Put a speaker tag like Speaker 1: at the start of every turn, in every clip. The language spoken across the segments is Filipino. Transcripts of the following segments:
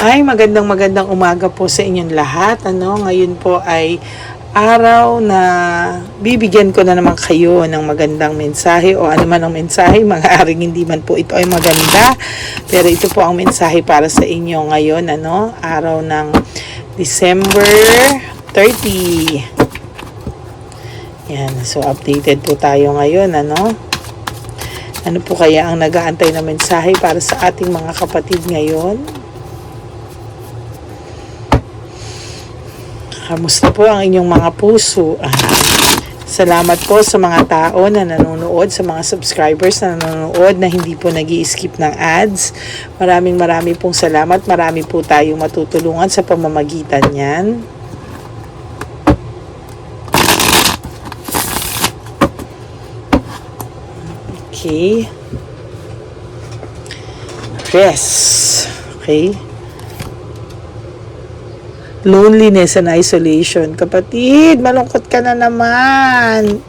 Speaker 1: Ay, magandang umaga po sa inyong lahat. Ngayon po ay araw na bibigyan ko na naman kayo ng magandang mensahe o ano man ang mensahe. Maaaring hindi man po ito ay maganda, pero ito po ang mensahe para sa inyo ngayon, araw ng December 30. Yan, so updated po tayo ngayon, Ano po kaya ang nag-aantay na mensahe para sa ating mga kapatid ngayon? Kamusta po ang inyong mga puso? Salamat po sa mga tao na nanonood, sa mga subscribers na nanonood na hindi po nag-i-skip ng ads. Maraming pong salamat. Marami po tayong matutulungan sa pamamagitan niyan. Okay. Rest. Okay. Loneliness and isolation. Kapatid, malungkot ka na naman.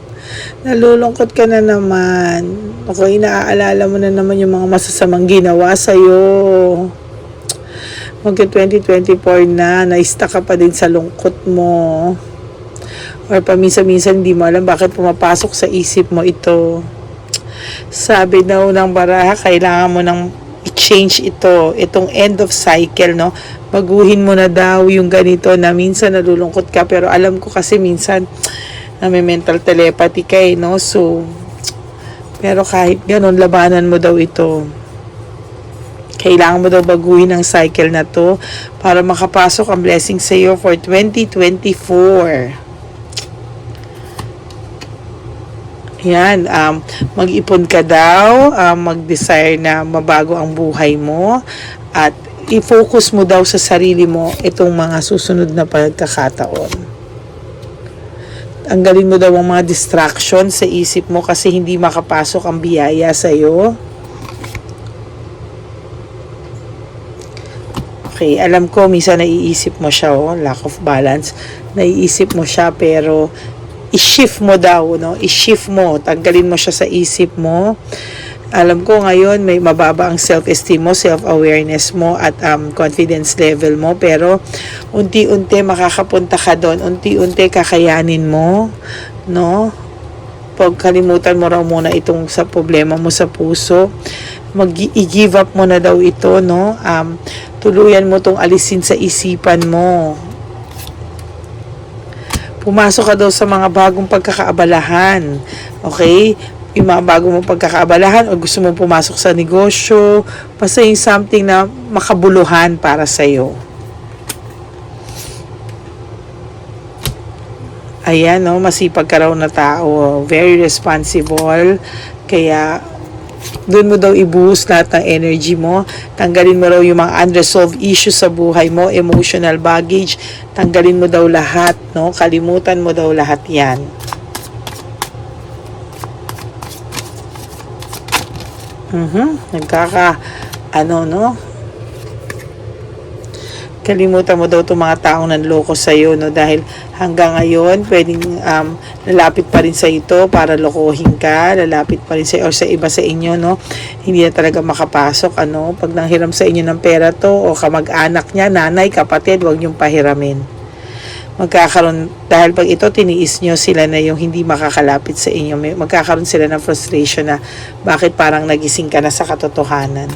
Speaker 1: Nalulungkot ka na naman. Ako, inaaalala mo na naman yung mga masasamang ginawa sa'yo. Mag-2024 na, na-stuck ka pa din sa lungkot mo. Or paminsan-minsan hindi mo alam bakit pumapasok sa isip mo ito. Sabi daw ng baraha, kailangan mo nang i-change itong end of cycle, baguhin mo na daw yung ganito na minsan nalulungkot ka, pero alam ko kasi minsan na may mental telepathy ka, so pero kahit ganun, labanan mo daw ito. Kailangan mo daw baguhin ang cycle na to para makapasok ang blessing sa iyo for 2024. Yan, mag-ipon ka daw, mag-desire na mabago ang buhay mo, at i-focus mo daw sa sarili mo itong mga susunod na pagkakataon. Tanggalin mo daw ang mga distraction sa isip mo kasi hindi makapasok ang biyaya sa iyo. Okay, alam ko minsan naiisip mo siya, lack of balance. Naiisip mo siya, pero i-shift mo daw, i-shift mo, tanggalin mo siya sa isip mo. Alam ko ngayon may mababa ang self-esteem mo, self-awareness mo at confidence level mo, pero unti-unti makakapunta ka doon, unti-unti kakayanin mo, Pagkalimutan mo raw muna itong sa problema mo sa puso, i-give up mo na daw ito, tuluyan mo tong alisin sa isipan mo. Pumasok ka daw sa mga bagong pagkakaabalahan. Okay? Yung mga bagong pagkakaabalahan o gusto mong pumasok sa negosyo, basta yung something na makabuluhan para sa'yo. Ayan, masipag ka raw na tao. Very responsible. Kaya doon mo daw i-boost lahat ng energy mo. Tanggalin mo raw yung mga unresolved issues sa buhay mo, emotional baggage. Tanggalin mo daw lahat, Kalimutan mo daw lahat yan. Kalimutan mo daw itong mga taong nanloko sa'yo, dahil hanggang ngayon, pwedeng lalapit pa rin sa ito para lokohin ka, lalapit pa rin sa o sa iba sa inyo, hindi na talaga makapasok, pag nanghiram sa inyo ng pera to, o kamag-anak niya, nanay, kapatid, huwag niyong pahiramin. Magkakaroon, dahil pag ito tiniis nyo, sila na yung hindi makakalapit sa inyo, magkakaroon sila ng frustration na bakit parang nagising ka na sa katotohanan.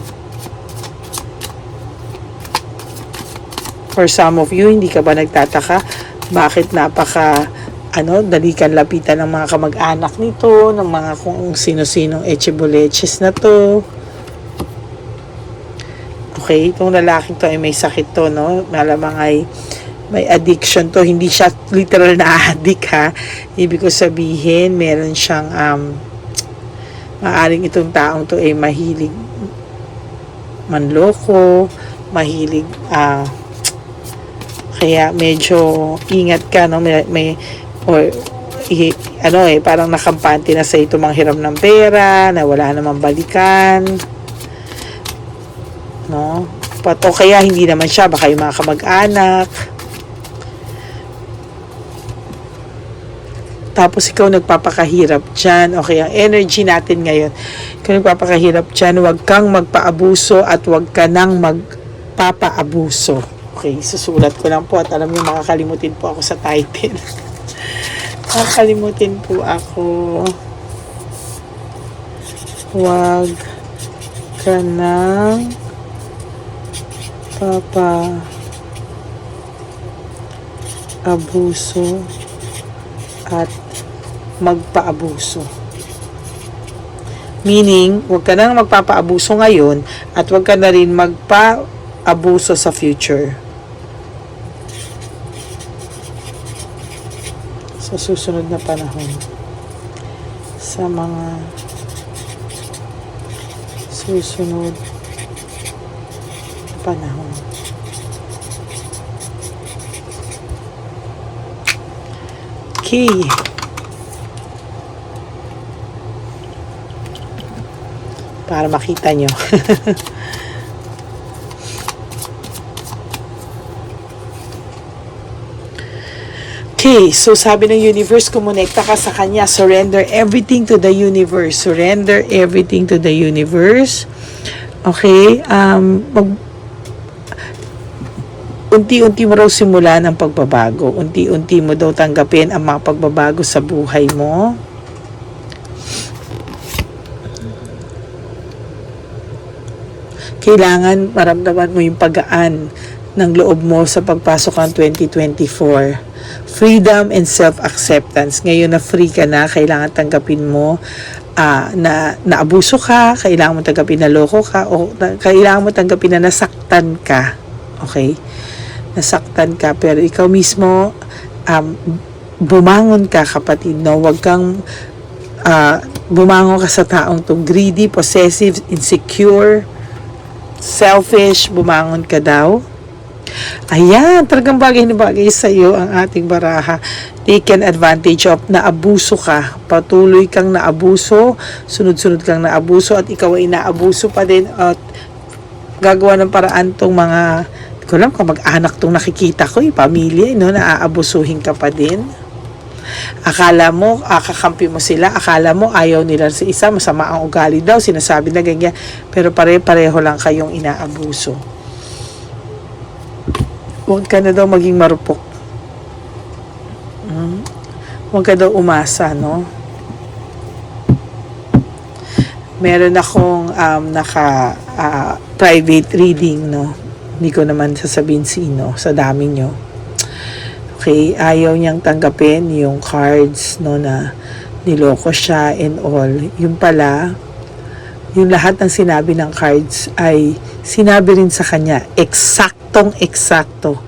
Speaker 1: For some of you, hindi ka ba nagtataka bakit dali kang lapitan ng mga kamag-anak nito, ng mga kung sino-sinong echebuleches na to. Okay, itong lalaking to ay may sakit to, malamang ay may addiction to. Hindi siya literal na addict, ha. Ibig ko sabihin, meron siyang maaring itong taong to ay mahilig manloko, mahilig kaya medyo ingat ka, parang nakampante na sa ito manghiram ng pera na wala namang balikan, pato, kaya hindi naman siya, baka yung mga kamag-anak. Tapos ikaw nagpapakahirap dyan. Okay, ang energy natin ngayon, ikaw nagpapakahirap dyan, huwag kang magpaabuso at huwag ka nang magpapaabuso. Okay, susulat ko lang po at alam niyo makakalimutin po ako sa title. Makakalimutin po ako. Huwag ka nang papa-abuso at magpaabuso. Meaning, huwag ka nang magpapaabuso ngayon at huwag ka na rin magpa-abuso sa future. Sa susunod na panahon. Sa mga susunod na panahon. Okay. Para makita nyo. Okay, so sabi ng universe, kumonekta ka sa kanya. Surrender everything to the universe. Surrender everything to the universe. Okay, unti-unti mo raw simulan ang pagbabago. Unti-unti mo daw tanggapin ang mga pagbabago sa buhay mo. Kailangan maramdaman mo yung paggaan ng loob mo sa pagpasok ng 2024. Freedom and self-acceptance. Ngayon na free ka na, kailangan tanggapin mo na naabuso ka, kailangan mo tanggapin na loko ka, o kailangan mo tanggapin na nasaktan ka. Okay? Nasaktan ka, pero ikaw mismo, bumangon ka, kapatid, no? Huwag kang bumangon ka sa taong to greedy, possessive, insecure, selfish, bumangon ka daw. Ayan, talagang bagay na bagay sa iyo ang ating baraha. Taken advantage of, naabuso ka. Patuloy kang naabuso, sunod-sunod kang naabuso, at ikaw ay naabuso pa din, at gagawa ng paraan tong mga, hindi ko alam, kamag-anak tong nakikita ko, pamilya, no, naaabusuhin ka pa din. Akala mo, kakampi mo sila, akala mo ayaw nila sa isa, masama ang ugali daw, sinasabi na ganyan, pero pare-pareho lang kayong inaabuso. Huwag ka na daw maging marupok. Huwag ka daw umasa, no? Meron akong private reading, no? Hindi ko naman sasabihin sino, sa dami nyo. Okay, ayaw niyang tanggapin yung cards, no, na niloko siya and all. Yung pala, yung lahat ng sinabi ng cards ay sinabi rin sa kanya, eksaktong-eksakto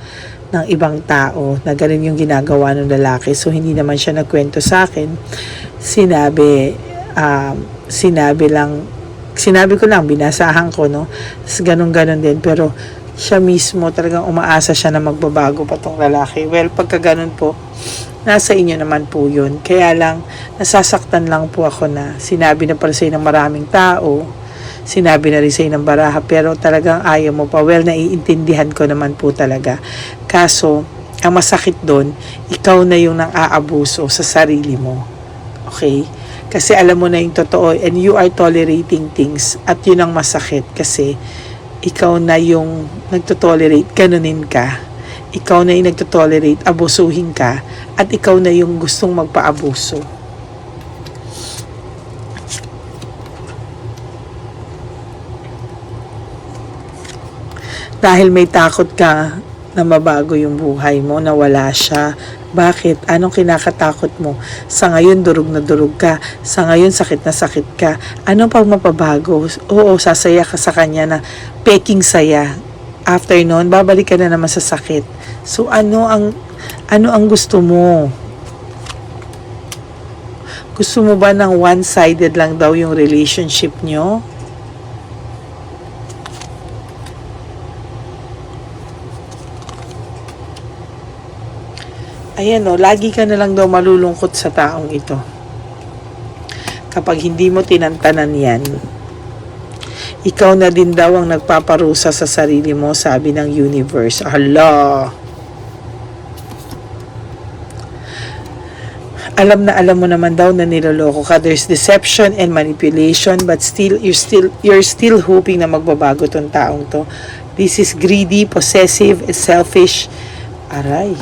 Speaker 1: ng ibang tao na ganun yung ginagawa ng lalaki. So, hindi naman siya nagkwento sa akin. Sinabi ko lang, binasahan ko, no? Ganun-ganun din. Pero, siya mismo talagang umaasa siya na magbabago pa tong lalaki. Well, pagka ganun po, nasa inyo naman po yun. Kaya lang, nasasaktan lang po ako na sinabi na pala sa'yo ng maraming tao, sinabi na rin sa'yo ng baraha, pero talagang ayaw mo pa. Well, naiintindihan ko naman po talaga. Kaso, ang masakit doon, ikaw na yung nang-aabuso sa sarili mo. Okay? Kasi alam mo na yung totoo, and you are tolerating things, at yun ang masakit kasi ikaw na yung nagtotolerate, ganunin ka. Ikaw na yung nagtotolerate, abusuhin ka, at ikaw na yung gustong magpaabuso. Dahil may takot ka na mabago yung buhay mo, na wala siya. Bakit? Anong kinakatakot mo? Sa ngayon, durog na durog ka. Sa ngayon, sakit na sakit ka. Anong pag mapabago? Oo, sasaya ka sa kanya na peking saya. After nun, babalik ka na naman sa sakit. So, ano ang gusto mo? Gusto mo ba ng one-sided lang daw yung relationship nyo? Ayan o, lagi ka na lang daw malulungkot sa taong ito. Kapag hindi mo tinantanan yan, ikaw na din daw ang nagpaparusa sa sarili mo, sabi ng universe. Hala! Alam na alam mo naman daw na niloloko ka. There's deception and manipulation, but still you're still hoping na magbabago tong taong to. This is greedy, possessive, and selfish. Aray.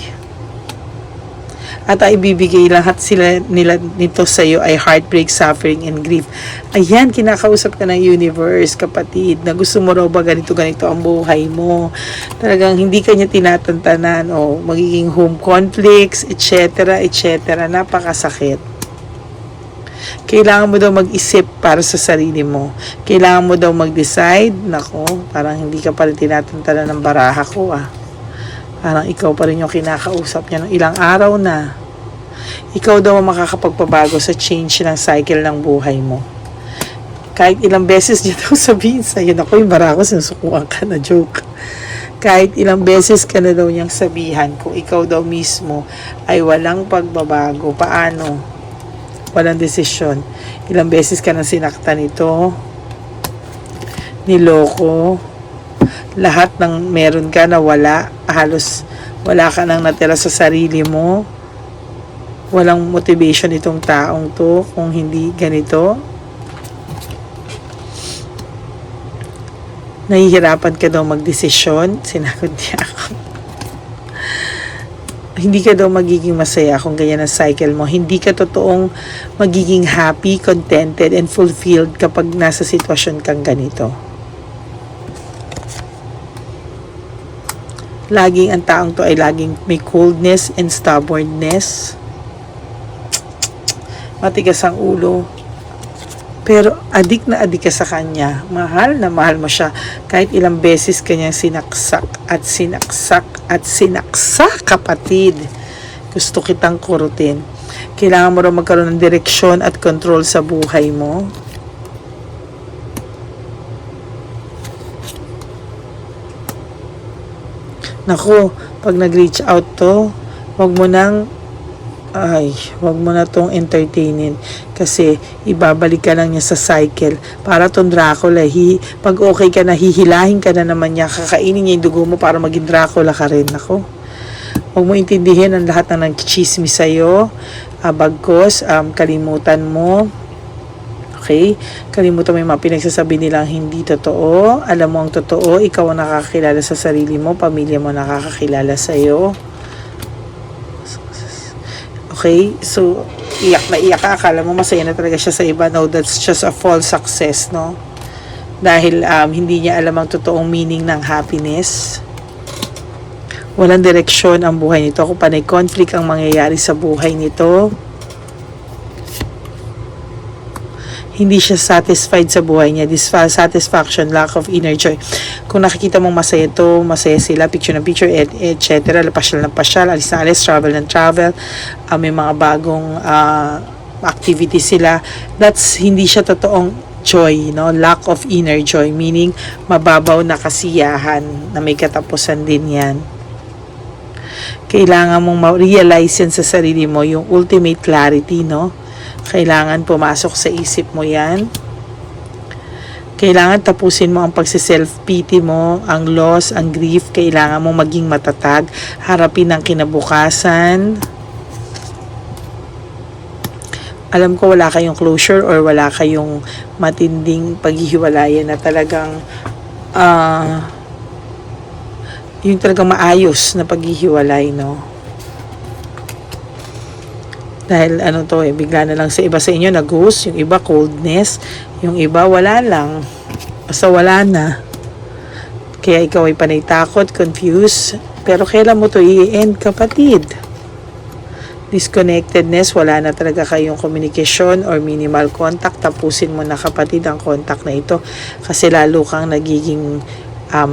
Speaker 1: At ay ibibigay lahat nila nito sa iyo ay heartbreak, suffering, and grief. Ayan, kinakausap ka ng universe, kapatid, na gusto mo raw ba ganito ang buhay mo. Talagang hindi ka niya tinatantanan o magiging home conflicts, etc. etc. Napakasakit. Kailangan mo daw mag-isip para sa sarili mo. Kailangan mo daw mag-decide. Nako, parang hindi ka pa rin tinatantanan ng baraha ko Parang ikaw pa rin yung kinakausap niya ng ilang araw na. Ikaw daw ang makakapagpabago sa change ng cycle ng buhay mo. Kahit ilang beses niya daw sabihin sa'yo, naku, yung bara ko, sinusukuan ka na, joke. Kahit ilang beses ka na daw niyang sabihan, kung ikaw daw mismo ay walang pagbabago, paano? Walang desisyon. Ilang beses ka na sinaktan ito, niloko, lahat ng meron ka na wala, halos wala ka nang natira sa sarili mo. Walang motivation itong taong to kung hindi ganito. Nahihirapan ka daw magdesisyon. Sinagot niya ako. Hindi ka daw magiging masaya kung ganyan ang cycle mo. Hindi ka totoong magiging happy, contented, and fulfilled kapag nasa sitwasyon kang ganito. Laging ang taong to ay laging may coldness and stubbornness. Matigas ang ulo. Pero adik na adik ka sa kanya. Mahal na mahal mo siya. Kahit ilang beses kanyang sinaksak at sinaksak at sinaksak, kapatid. Gusto kitang kurutin. Kailangan mo raw magkaroon ng direksyon at control sa buhay mo. Naku, pag nag-reach out to, wag mo na tong entertainin kasi ibabalik ka lang niya sa cycle. Para tong Dracula, pag okay ka na, hihilahin ka na naman niya, kakainin niya yung dugo mo para maging Dracula ka rin. Ako, huwag mo intindihin ang lahat ng nagchismis sa'yo, bagkos, kalimutan mo. Okay? Kalimutan mo yung mga pinagsasabi nilang hindi totoo. Alam mo ang totoo, ikaw ang nakakakilala sa sarili mo, pamilya mo nakakakilala sa'yo. Okay? So, iyak na iyak ka. Akala mo masaya na talaga siya sa iba. No, that's just a false success, no? Dahil hindi niya alam ang totoong meaning ng happiness. Walang direksyon ang buhay nito. Kung panay conflict ang mangyayari sa buhay nito. Hindi siya satisfied sa buhay niya. Dissatisfaction, lack of inner joy. Kung nakikita mong masaya to, masaya sila, picture na picture, etc. Pasyal na pasyal, alis na alis, travel na travel, may mga bagong activity sila. That's hindi siya totoong joy, no? Lack of inner joy, meaning mababaw na kasiyahan na may katapusan din yan. Kailangan mong ma-realize yan sa sarili mo, yung ultimate clarity, no? Kailangan pumasok sa isip mo yan. Kailangan tapusin mo ang pagsiself-pity mo, ang loss, ang grief. Kailangan mo maging matatag. Harapin ang kinabukasan. Alam ko wala kayong closure or wala kayong matinding paghihiwalayan na talagang yung talagang maayos na paghihiwalay, no? Dahil bigla na lang sa iba sa inyo nag-ghost, yung iba coldness, yung iba wala lang. Basta wala na. Kaya ikaw ay panay takot, confused. Pero kailan mo to i-end, kapatid? Disconnectedness, wala na talaga kayong communication or minimal contact. Tapusin mo na, kapatid, ang contact na ito. Kasi lalo kang nagiging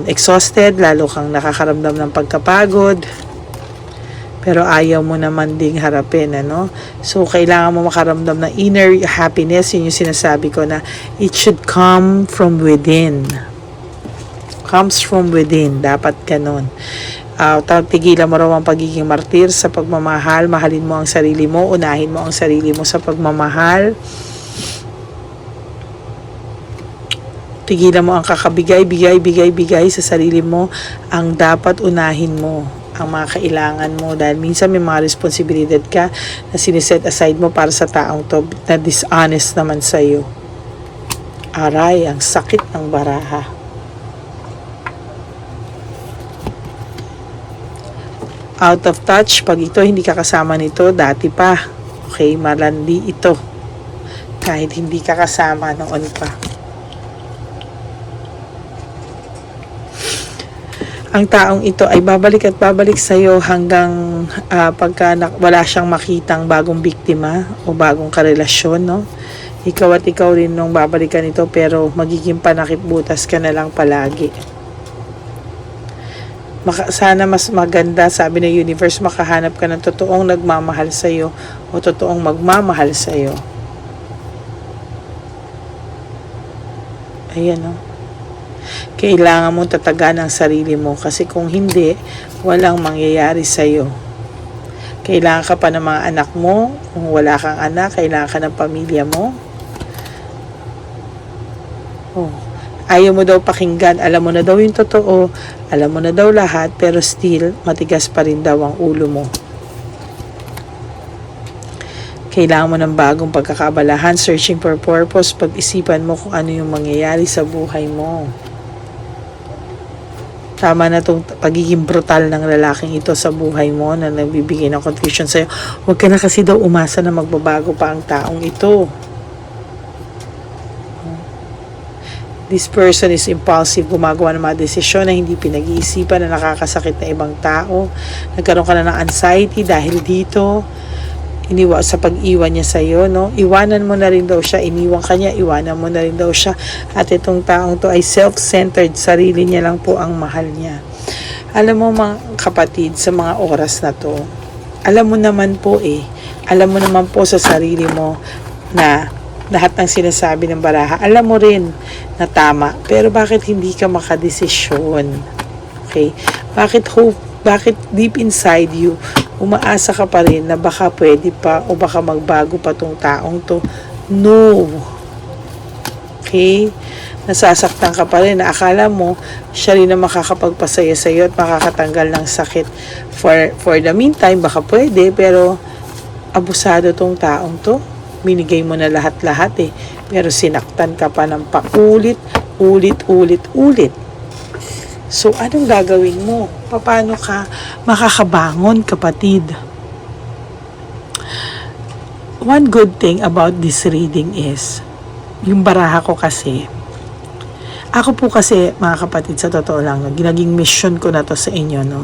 Speaker 1: exhausted, lalo kang nakakaramdam ng pagkapagod. Pero ayaw mo naman ding harapin, ano? So, kailangan mo makaramdam ng inner happiness. Yun yung sinasabi ko na it should come from within. Comes from within. Dapat ganun. Tigilan mo raw ang pagiging martir sa pagmamahal. Mahalin mo ang sarili mo. Unahin mo ang sarili mo sa pagmamahal. Tigilan mo ang kakabigay, bigay sa sarili mo. Ang dapat unahin mo ang mga kailangan mo, dahil minsan may mga responsibilidad ka na siniset aside mo para sa taong to na dishonest naman sa'yo. Aray, ang sakit ng baraha. out of touch. Pag ito, hindi ka kasama nito, dati pa. Okay, malandi ito. Kahit hindi ka kasama noon pa. Ang taong ito ay babalik at babalik sa iyo hanggang pagka wala siyang makitang bagong biktima o bagong karelasyon, no? Ikaw at ikaw rin nung babalikan ito, pero magiging panakip butas ka na lang palagi. Sana mas maganda, sabi ng universe, makahanap ka ng totoong nagmamahal sa iyo o totoong magmamahal sa iyo. Ayan, no? Kailangan mong tatagan ang sarili mo, kasi kung hindi, walang mangyayari sa iyo. Kailangan ka pa ng mga anak mo. Kung wala kang anak, kailangan ka ng pamilya mo. Oh. Ayaw mo daw pakinggan, alam mo na daw yung totoo, alam mo na daw lahat, pero still, matigas pa rin daw ang ulo mo. Kailangan mo ng bagong pagkakabalahan, searching for purpose, pag-isipan mo kung ano yung mangyayari sa buhay mo. Tama na itong pagiging brutal ng lalaking ito sa buhay mo na nagbibigay ng confusion sa'yo. Huwag ka na kasi daw umasa na magbabago pa ang taong ito. This person is impulsive, gumagawa ng mga desisyon na hindi pinag-iisipan, na nakakasakit na ibang tao. Nagkaroon ka na ng anxiety dahil dito. Sa pag-iwan niya sa iyo, no? Iwanan mo na rin daw siya, iniwan ka niya, iwanan mo na rin daw siya. At itong taong to ay self-centered, sarili niya lang po ang mahal niya. Alam mo mga kapatid, sa mga oras na to, alam mo naman po alam mo naman po sa sarili mo na lahat ng sinasabi ng baraha, alam mo rin na tama, pero bakit hindi ka makadesisyon? Okay? Bakit deep inside you, umaasa ka pa rin na baka pwede pa o baka magbago pa tong taong to? No. Okay? Nasasaktan ka pa rin na akala mo siya rin na makakapagpasaya sa iyo at makakatanggal ng sakit. For the meantime, baka pwede, pero abusado tong taong to. Binigay mo na lahat-lahat pero sinaktan ka pa ng paulit. So, anong gagawin mo? Paano ka makakabangon, kapatid? One good thing about this reading is, yung baraha ko kasi, ako po kasi, mga kapatid, sa totoo lang, ginaging mission ko na to sa inyo, no?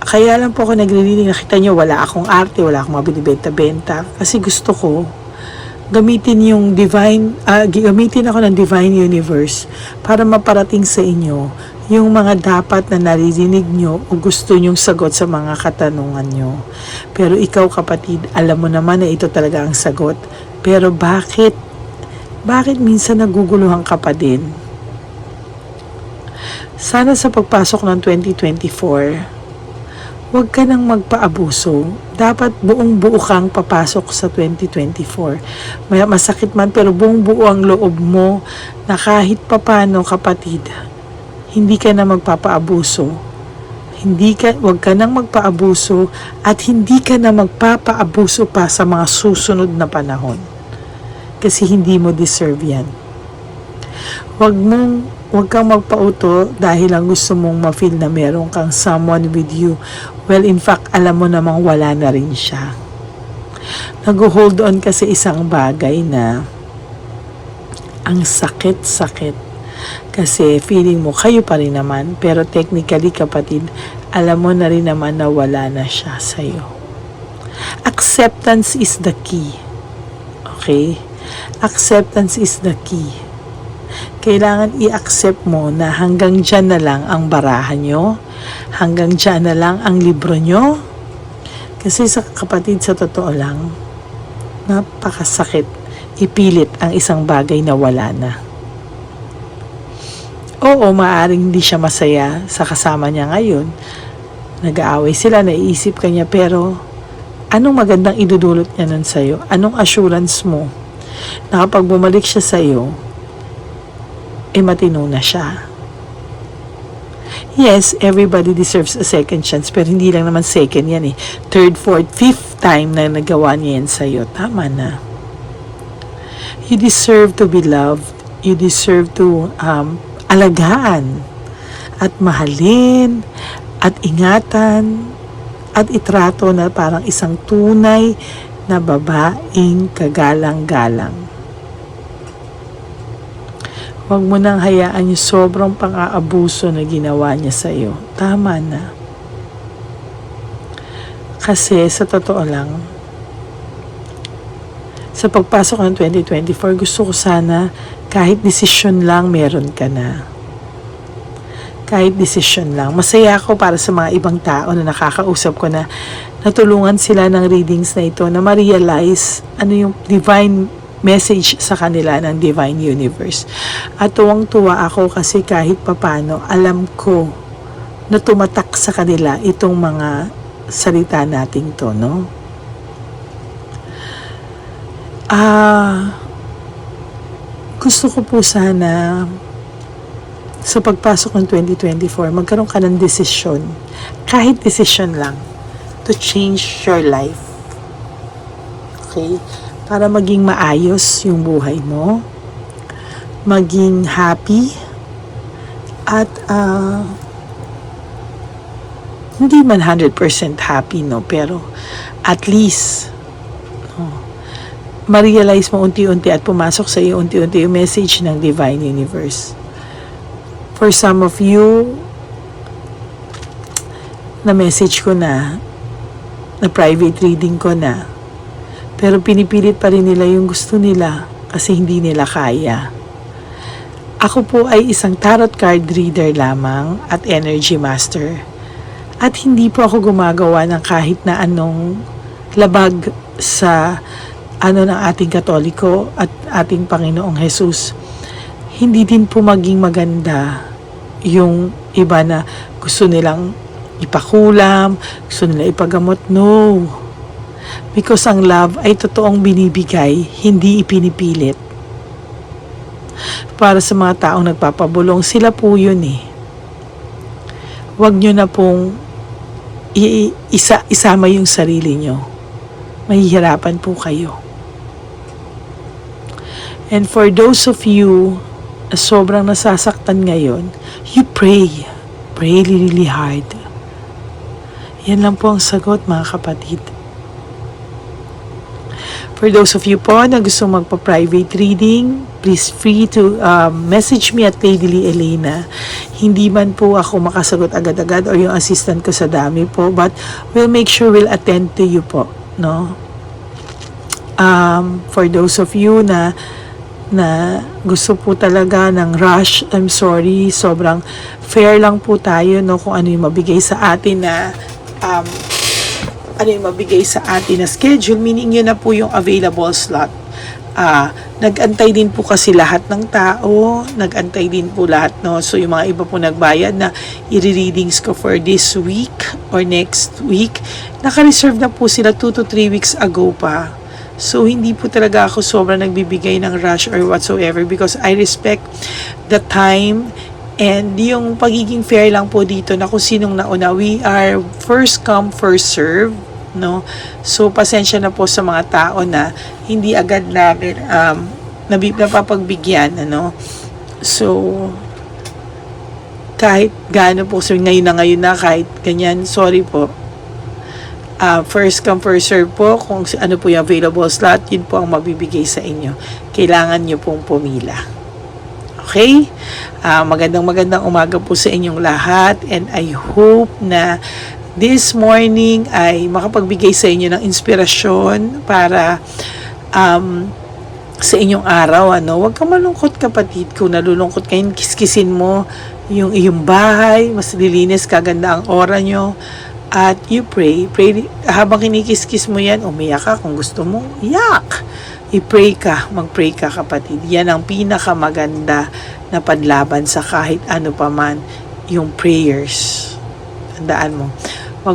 Speaker 1: Kaya lang po ako nagre-reading, nakita nyo, wala akong arte, wala akong mabinibenta-benta, kasi gusto ko, gamitin ako ng divine universe para maparating sa inyo yung mga dapat na naririnig nyo o gusto nyong sagot sa mga katanungan nyo. Pero ikaw, kapatid, alam mo naman na ito talaga ang sagot. Pero bakit minsan naguguluhan ka pa din? Sana sa pagpasok ng 2024, huwag ka nang magpaabuso. Dapat buong-buo kang papasok sa 2024. May masakit man, pero buong-buo ang loob mo na kahit papano, kapatid, hindi ka na magpapaabuso. Huwag ka nang magpaabuso at hindi ka na magpapaabuso pa sa mga susunod na panahon. Kasi hindi mo deserve yan. Huwag kang magpauto dahil lang gusto mong ma-feel na meron kang someone with you. Well, in fact, alam mo namang wala na rin siya. Nag-hold on ka sa isang bagay na ang sakit-sakit. Kasi feeling mo, kayo pa rin naman. Pero technically, kapatid, alam mo na rin naman na wala na siya sa'yo. Acceptance is the key. Okay? Acceptance is the key. Kailangan i-accept mo na hanggang dyan na lang ang barahan nyo, hanggang dyan na lang ang libro nyo. Kasi sa kapatid, sa totoo lang, napakasakit ipilit ang isang bagay na wala na. Oo, maaaring hindi siya masaya sa kasama niya ngayon. Nag-aaway sila, naiisip ka niya, pero anong magandang idudulot niya nun sa'yo? Anong assurance mo na kapag bumalik siya sa'yo, matino na siya? Yes, everybody deserves a second chance, pero hindi lang naman second yan Third, fourth, fifth time na nagawa niya yan sa'yo. Tama na. You deserve to be loved. You deserve to alagaan at mahalin at ingatan at itrato na parang isang tunay na babaeng kagalang-galang. Huwag mo nang hayaan yung sobrang pang-aabuso na ginawa niya sa iyo. Tama na. Kasi sa totoo lang, sa pagpasok ng 2024, gusto ko sana kahit desisyon lang meron ka na. Kahit desisyon lang. Masaya ako para sa mga ibang tao na nakakausap ko na natulungan sila ng readings na ito na ma-realize ano yung divine message sa kanila ng Divine Universe. At tuwang-tuwa ako kasi kahit papano alam ko na tumatak sa kanila itong mga salita nating to, no? Gusto ko po sana sa pagpasok ng 2024, magkaroon ka ng desisyon. Kahit desisyon lang to change your life. Okay? Para maging maayos yung buhay mo. Maging happy. At hindi man 100% happy, no? Pero at least ma-realize mo unti-unti at pumasok sa iyo unti-unti yung message ng Divine Universe. For some of you, na message ko na private reading ko na, pero pinipilit pa rin nila yung gusto nila kasi hindi nila kaya. Ako po ay isang tarot card reader lamang at energy master. At hindi po ako gumagawa ng kahit na anong labag sa ng ating Katoliko at ating Panginoong Jesus. Hindi din po maging maganda yung iba na gusto nilang ipakulam, gusto nila ipagamot. No. Because ang love ay totoong binibigay, hindi ipinipilit. Para sa mga taong nagpapabulong, sila po yun eh. Huwag nyo na pong isama yung sarili nyo. Mahihirapan po kayo. And for those of you na sobrang nasasaktan ngayon, you pray. Pray really hard. Yan lang po ang sagot, mga kapatid. For those of you po na gusto magpa-private reading, please free to message me at Lady Lee Elena. Hindi man po ako makasagot agad-agad or yung assistant ko sa dami po, but we'll make sure we'll attend to you po, no? For those of you na gusto po talaga ng rush, I'm sorry, sobrang fair lang po tayo, no, kung ano yung mabigay sa atin na schedule, meaning yun na po yung available slot. Nag-antay din po kasi lahat ng tao, nag-antay din po lahat, no, so yung mga iba po nagbayad na i-readings ko for this week or next week, naka-reserve na po sila 2 to 3 weeks ago pa. So, hindi po talaga ako sobrang nagbibigay ng rush or whatsoever because I respect the time and yung pagiging fair lang po dito na kung sinong nauna. We are first come, first serve, no? So, pasensya na po sa mga tao na hindi agad namin napapagbigyan, ano? So, kahit gaano po, so ngayon na, kahit ganyan, sorry po. First come, first serve po. Kung ano po yung available slot, yun po ang mabibigay sa inyo. Kailangan nyo pong pumila. Okay? Magandang umaga po sa inyong lahat. And I hope na this morning ay makapagbigay sa inyo ng inspirasyon para sa inyong araw. Huwag kang malungkot, kapatid. Kung nalulungkot kayo, kiskisin mo yung iyong bahay. Mas lilinis, kaganda ang aura nyo. At you pray habang kinikiskis mo yan, umiyak ka kung gusto mo, yak! I-pray ka, mag-pray ka, kapatid. Yan ang pinakamaganda na panlaban sa kahit ano pa man, yung prayers. Tandaan mo, huwag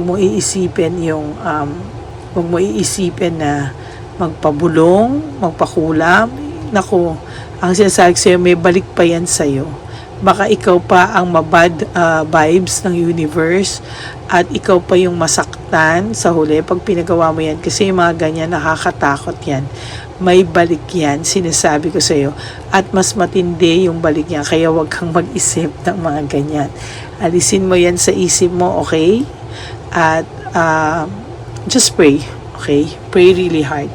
Speaker 1: mo iisipin na magpabulong, magpakulam. Naku, ang sinasabi sa'yo, may balik pa yan sa'yo. baka ikaw pa ang mabad vibes ng universe at ikaw pa yung masaktan sa huli pag pinagawa mo yan, kasi yung mga ganyan nakakatakot yan, may balik yan, sinasabi ko sa iyo, at mas matindi yung balik niya, kaya wag kang mag-isip ng mga ganyan, alisin mo yan sa isip mo, okay? At just pray, okay? Pray really hard.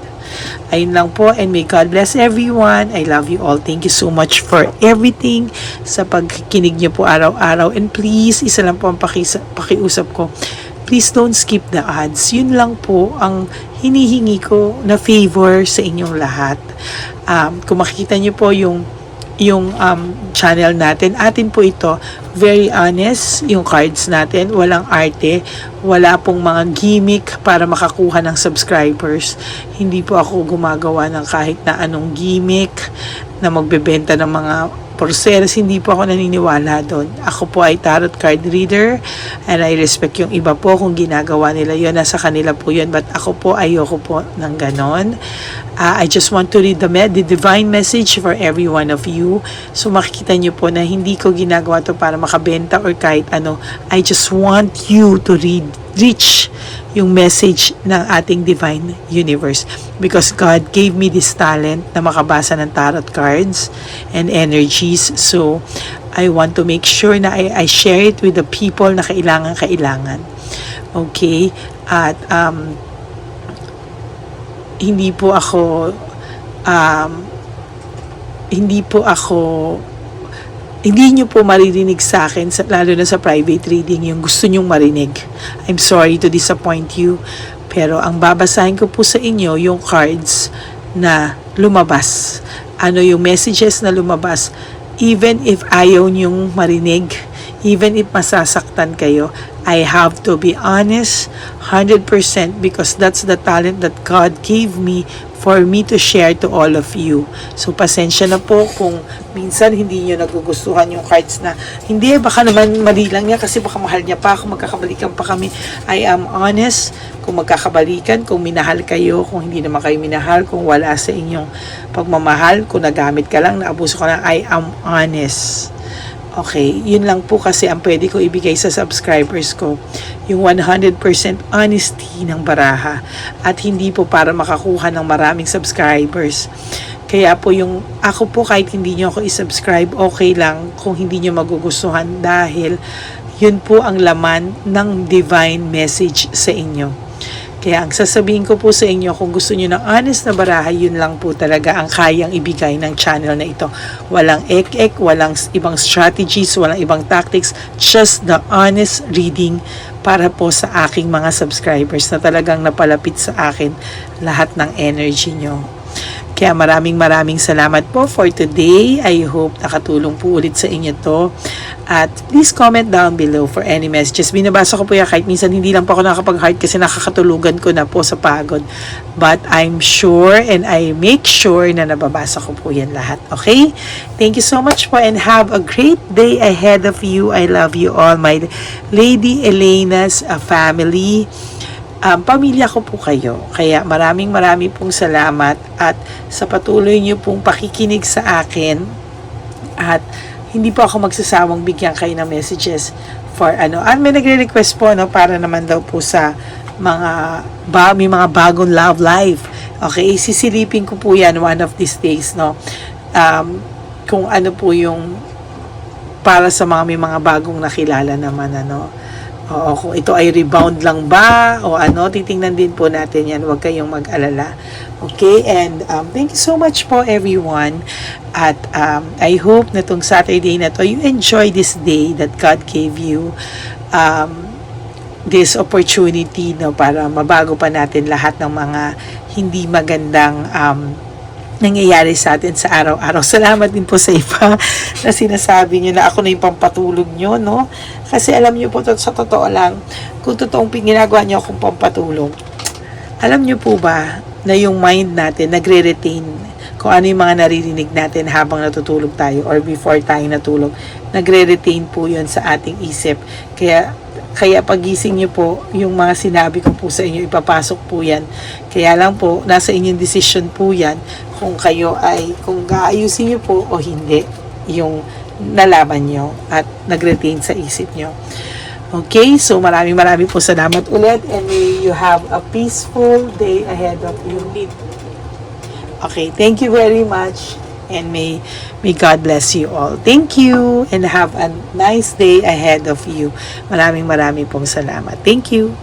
Speaker 1: Ayun lang po, and may God bless everyone. I love you all. Thank you so much for everything sa pagkikinig niyo po araw-araw. And please, isa lang po ang pakiusap ko. Please don't skip the ads. Yun lang po ang hinihingi ko na favor sa inyong lahat. Kung makikita niyo po yung channel natin, atin po ito, very honest yung cards natin, walang arte, wala pong mga gimmick para makakuha ng subscribers. Hindi po ako gumagawa ng kahit na anong gimmick na magbebenta ng mga porcelas, hindi po ako naniniwala doon. Ako po ay tarot card reader, and I respect yung iba po kung ginagawa nila yun, nasa kanila po yun, but ako po ayoko po ng ganon. I just want to read the divine message for every one of you. So makikita nyo po na hindi ko ginagawa to para makabenta or kahit ano. I just want you to reach yung message ng ating divine universe, because God gave me this talent na makabasa ng tarot cards and energies. So I want to make sure na I share it with the people na kailangan. Okay? At hindi po ako hindi nyo po maririnig sa akin, lalo na sa private reading, yung gusto nyong marinig. I'm sorry to disappoint you, pero ang babasahin ko po sa inyo yung cards na lumabas. Ano yung messages na lumabas, even if ayaw nyong marinig, even if masasaktan kayo, I have to be honest 100%, because that's the talent that God gave me for me to share to all of you. So pasensya na po kung minsan hindi nyo nagugustuhan yung cards na hindi, baka naman mali lang niya kasi baka mahal niya pa, kung magkakabalikan pa kami. I am honest kung magkakabalikan, kung minahal kayo, kung hindi naman kayo minahal, kung wala sa inyong pagmamahal, kung nagamit ka lang, naabuso ka lang, I am honest. Okay, yun lang po kasi ang pwede ko ibigay sa subscribers ko, yung 100% honesty ng baraha, at hindi po para makakuha ng maraming subscribers. Kaya po yung ako po, kahit hindi nyo ako isubscribe, okay lang kung hindi nyo magugustuhan, dahil yun po ang laman ng divine message sa inyo. Kaya ang sasabihin ko po sa inyo, kung gusto nyo ng honest na baraha, yun lang po talaga ang kayang ibigay ng channel na ito. Walang ek-ek, walang ibang strategies, walang ibang tactics, just the honest reading para po sa aking mga subscribers na talagang napalapit sa akin lahat ng energy nyo. Kaya maraming salamat po for today. I hope nakatulong po ulit sa inyo to. At please comment down below for any messages. Binabasa ko po yan kahit minsan hindi lang po ako nakapag-heart kasi nakakatulugan ko na po sa pagod. But I'm sure and I make sure na nababasa ko po yan lahat. Okay? Thank you so much po and have a great day ahead of you. I love you all, my Lady Elena's family. Pamilya ko po kayo. Kaya maraming pong salamat at sa patuloy niyo pong pakikinig sa akin, at hindi po ako magsasawang bigyan kayo ng messages for ano. At may nagre-request po para naman daw po sa may mga bagong love life. Okay, sisilipin ko po yan one of these days, no. Kung ano po yung para sa may mga bagong nakilala naman, ano. Oo, kung ito ay rebound lang ba o ano, titingnan din po natin yan. Huwag kayong mag-alala. Okay, and thank you so much po everyone. At I hope na tong Saturday na to, you enjoy this day that God gave you. This opportunity, no, para mabago pa natin lahat ng mga hindi magandang nangyayari sa atin sa araw-araw. Salamat din po sa iba na sinasabi nyo na ako na yung pampatulog nyo, no? Kasi alam nyo po, sa totoo lang, kung totoong ginagawa nyo akong pampatulog, alam nyo po ba na yung mind natin nagre-retain kung ano yung mga naririnig natin habang natutulog tayo or before tayo natulog, nagre-retain po yun sa ating isip. Kaya pagising nyo po, yung mga sinabi ko po sa inyo, ipapasok po yan. Kaya lang po, nasa inyong decision po yan kung kayo ay, kung gaayusin nyo po o hindi yung nalaman nyo at nag-retain sa isip nyo. Okay, so maraming po salamat ulit, and may you have a peaceful day ahead of you. Okay, thank you very much, and may God bless you all. Thank you, and have a nice day ahead of you. Maraming pong salamat. Thank you.